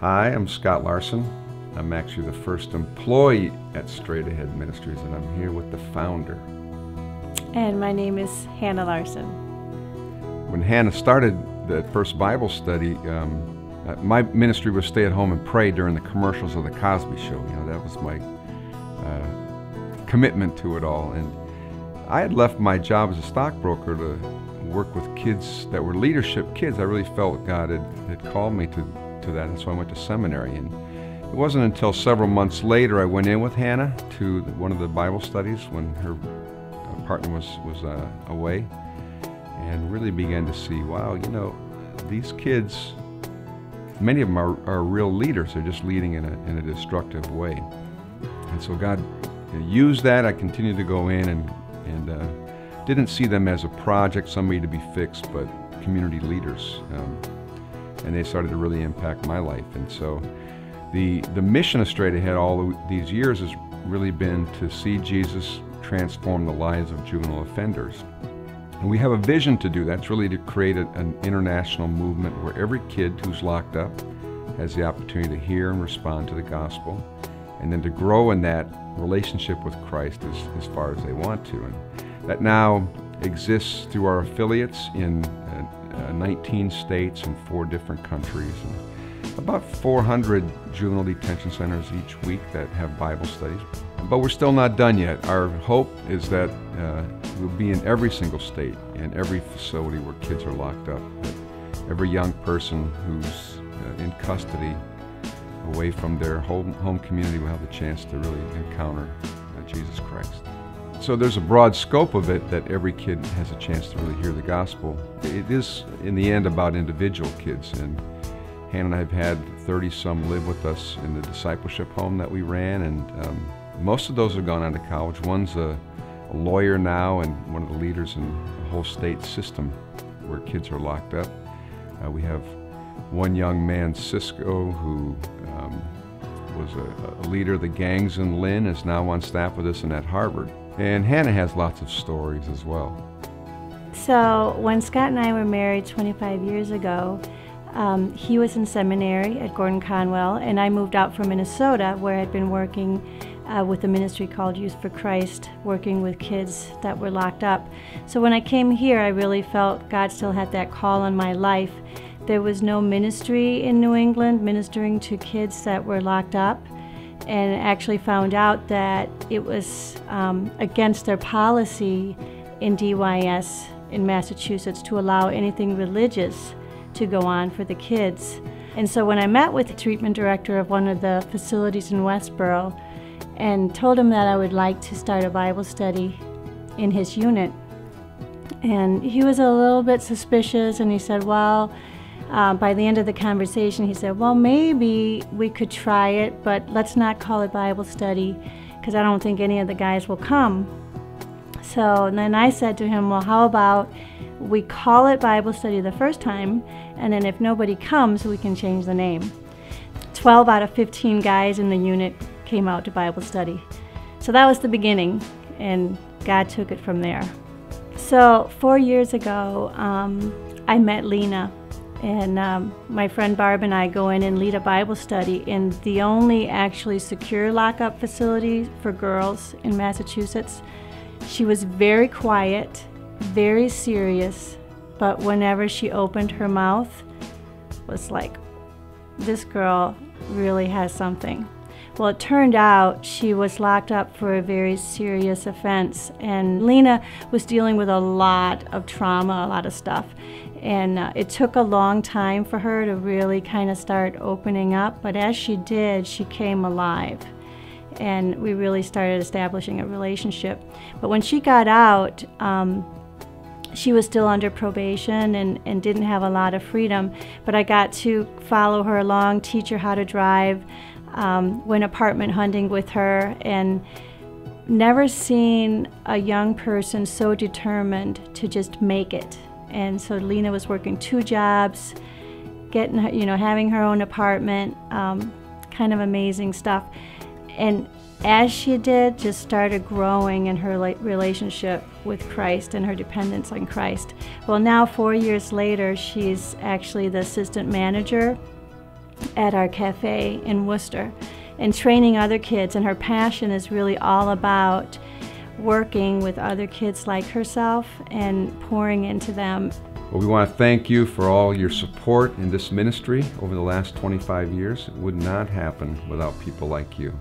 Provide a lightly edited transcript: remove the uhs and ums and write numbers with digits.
Hi, I'm Scott Larson. I'm actually the first employee at Straight Ahead Ministries, and I'm here with the founder. And my name is Hanne Larson. When Hanne started the first Bible study, my ministry was stay at home and pray during the commercials of the Cosby Show. You know, that was my commitment to it all. And I had left my job as a stockbroker to work with kids that were leadership kids. I really felt God had called me to that, and so I went to seminary. And it wasn't until several months later I went in with Hanne to one of the Bible studies when her partner was away, and really began to see, wow, you know, these kids, many of them are real leaders. They're just leading in a destructive way. And so God used that. I continued to go in and didn't see them as a project, somebody to be fixed, but community leaders. And they started to really impact my life. And so the mission of Straight Ahead all these years has really been to see Jesus transform the lives of juvenile offenders. And we have a vision to do that. It's really to create an international movement where every kid who's locked up has the opportunity to hear and respond to the gospel, and then to grow in that relationship with Christ as far as they want to. And that now exists through our affiliates in 19 states and 4 different countries, and about 400 juvenile detention centers each week that have Bible studies. But we're still not done yet. Our hope is that we'll be in every single state, in every facility where kids are locked up, that every young person who's in custody away from their home community will have the chance to really encounter Jesus Christ. So there's a broad scope of it that every kid has a chance to really hear the gospel. It is, in the end, about individual kids. And Hanne and I have had 30-some live with us in the discipleship home that we ran, and most of those have gone on to college. One's a lawyer now and one of the leaders in the whole state system where kids are locked up. We have one young man, Cisco, who was a leader of the gangs in Lynn, is now on staff with us and at Harvard. And Hanne has lots of stories as well. So when Scott and I were married 25 years ago, he was in seminary at Gordon Conwell, and I moved out from Minnesota, where I'd been working with a ministry called Youth for Christ, working with kids that were locked up. So when I came here, I really felt God still had that call on my life. There was no ministry in New England ministering to kids that were locked up, and actually found out that it was against their policy in DYS in Massachusetts to allow anything religious to go on for the kids. And so when I met with the treatment director of one of the facilities in Westboro and told him that I would like to start a Bible study in his unit, and he was a little bit suspicious, and he said, well, by the end of the conversation, he said, well, maybe we could try it, but let's not call it Bible study, because I don't think any of the guys will come. So then I said to him, well, how about we call it Bible study the first time, and then if nobody comes, we can change the name. 12 out of 15 guys in the unit came out to Bible study. So that was the beginning, and God took it from there. So 4 years ago, I met Lena. And my friend Barb and I go in and lead a Bible study in the only actually secure lockup facility for girls in Massachusetts. She was very quiet, very serious, but whenever she opened her mouth, it was like, this girl really has something. Well, it turned out she was locked up for a very serious offense, and Lena was dealing with a lot of trauma, a lot of stuff. And it took a long time for her to really kind of start opening up, but as she did, she came alive. And we really started establishing a relationship. But when she got out, she was still under probation and didn't have a lot of freedom. But I got to follow her along, teach her how to drive, went apartment hunting with her, and never seen a young person so determined to just make it. And so Lena was working 2 jobs, getting, having her own apartment, kind of amazing stuff. And as she did, just started growing in her relationship with Christ and her dependence on Christ. Well, now 4 years later, she's actually the assistant manager at our cafe in Worcester and training other kids. And her passion is really all about working with other kids like herself and pouring into them. Well, we want to thank you for all your support in this ministry over the last 25 years. It would not happen without people like you.